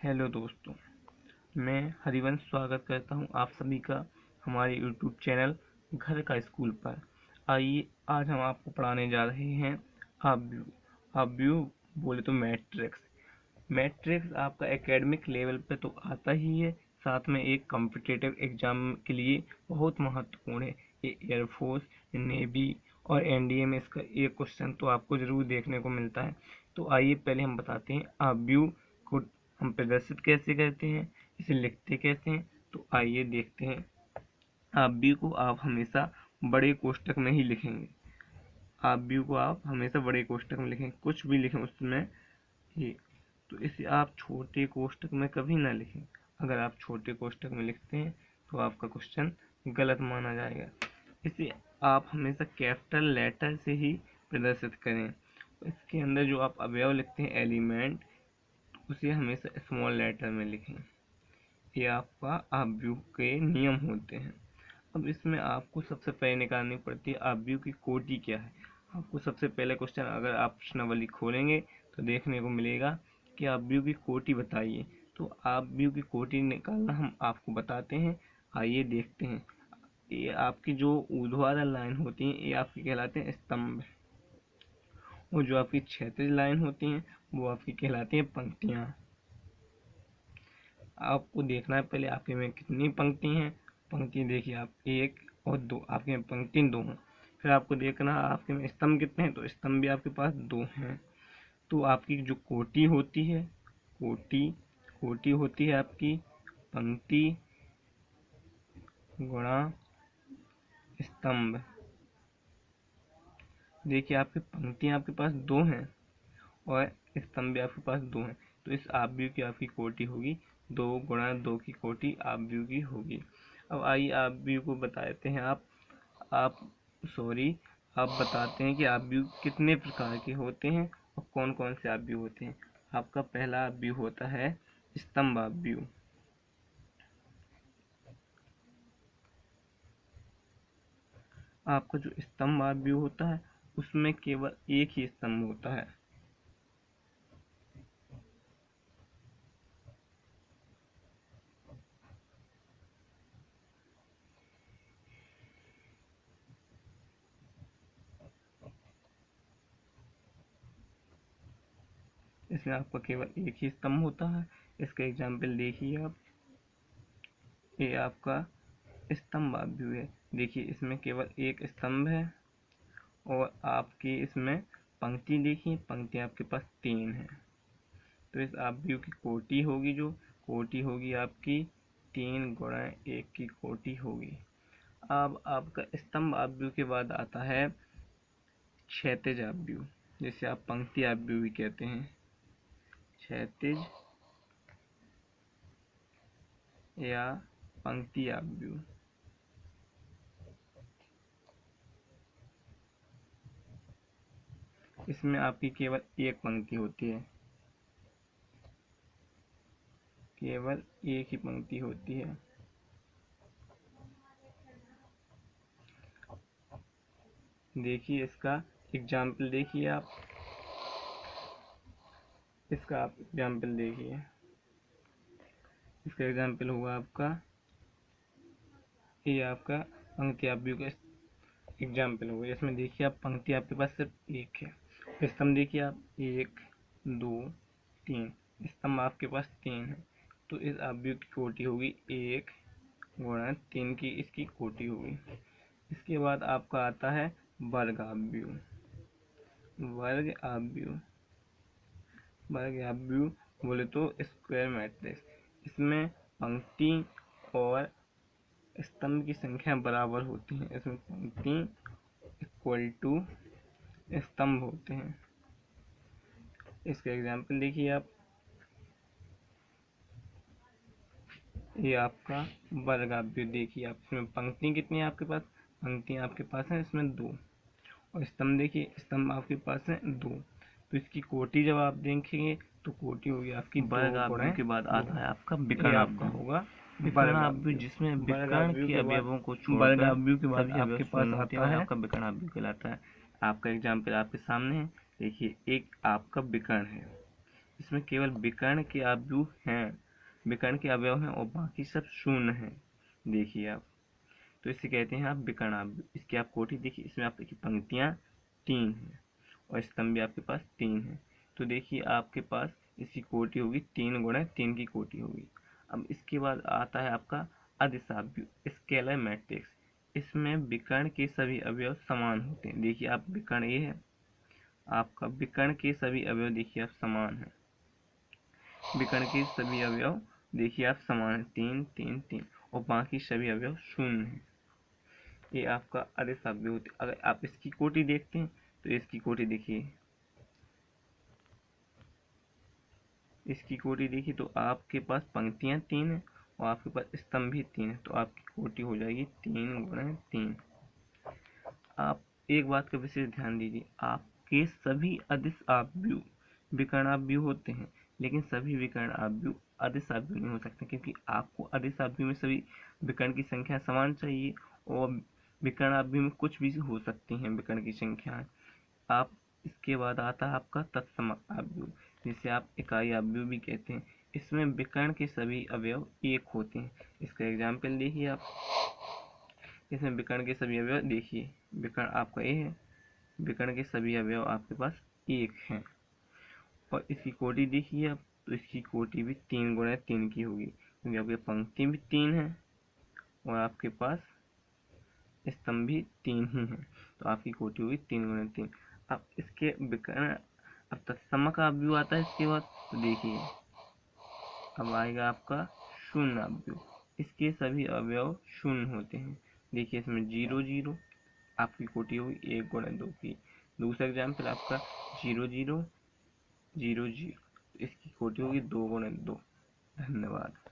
Hello दोस्तों, मैं हरिवंश स्वागत करता हूं आप सभी का हमारे यूट्यूब चैनल घर का स्कूल पर। आइए आज हम आपको पढ़ाने जा रहे हैं आव्यूह। आव्यूह बोले तो मैट्रिक्स। मैट्रिक्स आपका एकेडमिक लेवल पे तो आता ही है, साथ में एक कॉम्पिटिटिव एग्जाम के लिए बहुत महत्वपूर्ण है। ये एयरफोर्स, नेवी और एनडीए में इसका एक क्वेश्चन तो आपको जरूर देखने को मिलता है। तो आइए पहले हम बताते हैं आव्यूह को हम प्रदर्शित कैसे करते हैं, इसे लिखते कैसे हैं। तो आइए देखते हैं। आव्यूह को आप हमेशा बड़े कोष्ठक में ही लिखेंगे। आव्यूह को आप हमेशा बड़े कोष्ठक में लिखेंगे, कुछ भी लिखें उसमें ये। तो इसे आप छोटे कोष्ठक में कभी ना लिखें। अगर आप छोटे कोष्ठक में लिखते हैं तो आपका क्वेश्चन गलत माना जाएगा। इसे आप हमेशा कैपिटल लेटर से ही प्रदर्शित करें। इसके अंदर जो आप अवयव लिखते हैं एलिमेंट, उसे हमेशा स्मॉल लेटर में लिखें। ये आपका आव्यूह के नियम होते हैं। अब इसमें आपको सबसे पहले निकालनी पड़ती है आव्यूह की कोटि क्या है। आपको सबसे पहले क्वेश्चन अगर आप प्रश्नावली खोलेंगे तो देखने को मिलेगा कि आव्यूह की कोटि बताइए। तो आव्यूह की कोटि निकालना हम आपको बताते हैं। आइए देखते हैं। ये आपकी जो ऊर्ध्वाधर लाइन होती है ये आपकी कहलाते हैं स्तंभ, और जो आपकी क्षैतिज लाइन होती हैं वो आपकी कहलाती हैं पंक्तियाँ। आपको देखना है पहले आपके में कितनी पंक्ति हैं। पंक्ति देखिए आप, एक और दो, आपके में पंक्ति दो हैं। फिर आपको देखना है आपके में स्तंभ कितने हैं, तो स्तंभ भी आपके पास दो हैं। तो आपकी जो कोटि होती है, कोटि होती है आपकी पंक्ति गुणा स्तंभ। देखिए आपकी पंक्तियाँ आपके पास दो हैं और स्तंभ भी आपके पास दो हैं। तो इस आव्यूह की आपकी कोटि होगी 2 गुणा 2 की कोटि आव्यूह की होगी। अब आइए आव्यूह को बताते हैं। आप बताते हैं कि आव्यूह कितने प्रकार के होते हैं और कौन कौन से आव्यूह होते हैं। आपका पहला आव्यूह होता है स्तंभ आव्यूह। आपका जो स्तंभ आव्यूह होता है उसमें केवल एक ही स्तंभ होता है। इसमें आपका केवल एक ही स्तंभ होता है। इसका एग्जाम्पल देखिए आप, ये आपका स्तंभ आव्यूह है। देखिए इसमें केवल एक स्तंभ है और आपकी इसमें पंक्ति देखिए, पंक्ति आपके पास 3 है। तो इस आव्यूह की कोटि होगी, जो कोटि होगी आपकी 3 गुणा 1 की कोटि होगी। अब आपका स्तंभ आव्यूह के बाद आता है क्षैतिज आव्यूह, जिसे आप पंक्ति आव्यूह भी कहते हैं। क्षैतिज या पंक्ति आव्यूह। इसमें आपकी केवल एक पंक्ति होती है, केवल एक ही पंक्ति होती है। देखिए इसका एग्जाम्पल देखिए आप, इसका आप एग्जाम्पल देखिए। इसका एग्जाम्पल होगा आपका, ये आपका पंक्ति आव्यूह का एग्जाम्पल होगा। इसमें देखिए आप पंक्ति आपके पास सिर्फ एक है। स्तंभ देखिए आप 1 2 3, स्तंभ आपके पास 3 है। तो इस आव्यूह की कोटि होगी 1 गुणा 3 की इसकी कोटि होगी। इसके बाद आपका आता है वर्ग आव्यूह। वर्ग आव्यूह, वर्ग आव्यूह बोले तो स्क्वायर मैट्रिक्स। इसमें पंक्ति और स्तंभ की संख्या बराबर होती है। इसमें पंक्ति इक्वल टू स्तंभ होते हैं। इसका एग्जाम्पल देखिए आप, ये आपका वर्ग आव्यूह देखिए आप। इसमें पंक्ति कितनी है आपके पास, पंक्तियाँ आपके पास हैं इसमें 2, और स्तंभ देखिए, स्तंभ आपके पास है 2। तो इसकी कोटि जब आप देखेंगे तो कोटि होगी आपकी वर्ग आव्यूह के बाद आता है आपका विकर्ण आव्यूह होगा। विकर्ण आव्यूह जिसमें विकर्ण के अवयवों को छोड़कर वर्ग आव्यूह के बाद आपके पास आता है आपका विकर्ण आव्यूह कहलाता है। आपका एग्जाम्पल आपके सामने है। देखिए एक आपका विकर्ण है, इसमें केवल विकर्ण के अवयव हैं, विकर्ण के अवयव हैं और बाकी सब शून्य हैं। देखिए आप, तो इसे कहते हैं आप विकर्ण अवयव। इसकी आप कोटि देखिए, इसमें आपकी पंक्तियाँ 3 हैं और स्तंभ भी आपके पास 3 है। तो देखिए आपके पास इसकी कोटि होगी 3 गुणा 3 की कोटि होगी। अब इसके बाद आता है आपका अधिशाव्यु स्केलर मैट्रिक्स। इसमें विकर्ण के सभी अवयव समान होते हैं। देखिए आप, विकर्ण ये है आपका, विकर्ण के सभी अवयव देखिए आप समान है, विकर्ण के सभी अवयव देखिए आप समान है, 3 3 3 और बाकी सभी अवयव शून्य है। ये आपका अधिशाव्यु होते। अगर आप इसकी कोटि देखते हैं तो इसकी कोटि देखिए, इसकी कोटि देखिए तो आपके पास पंक्तियां 3 है और आपके पास स्तंभ भी 3 है। तो आपकी कोटि हो जाएगी 3 गुणा 3। आप एक बात का विशेष ध्यान दीजिए, आपके सभी अधिशाव्यु विकर्णाव्यु होते हैं, लेकिन सभी विकर्णाव्यु अधिशाव्यु नहीं हो सकते, क्योंकि आपको अधिशाव्यु में सभी विकर्ण की संख्या समान चाहिए और विकर्णाव्यु में कुछ भी हो सकती हैं विकर्ण की संख्या। आप इसके बाद आता है आपका तत्समक अवयव, जिसे आप इकाई अवयव भी कहते हैं। इसमें विकर्ण के सभी अवयव एक होते हैं। इसका एग्जाम्पल देखिए आप, इसमें विकर्ण के सभी अवयव देखिए, विकर्ण आपका ये है, विकर्ण के सभी अवयव आपके पास एक हैं और इसकी कोटि देखिए आप, तो इसकी कोटि भी 3 गुणा 3 की होगी, क्योंकि आपकी पंक्ति भी 3 है और आपके पास स्तंभ भी 3 ही है। तो आपकी कोटि होगी 3 गुणा 3। अब इसके विकर्ण, अब तत्सम का अवयव आता है इसके बाद, तो देखिए अब आएगा आपका शून्य अवयव। इसके सभी अवयव शून्य होते हैं। देखिए इसमें 0 0, आपकी कोटि होगी 1 गुणा 2 की। दूसरा एग्जाम्पल आपका 0 0 0 0, इसकी कोटि होगी 2 गुणा 2। धन्यवाद।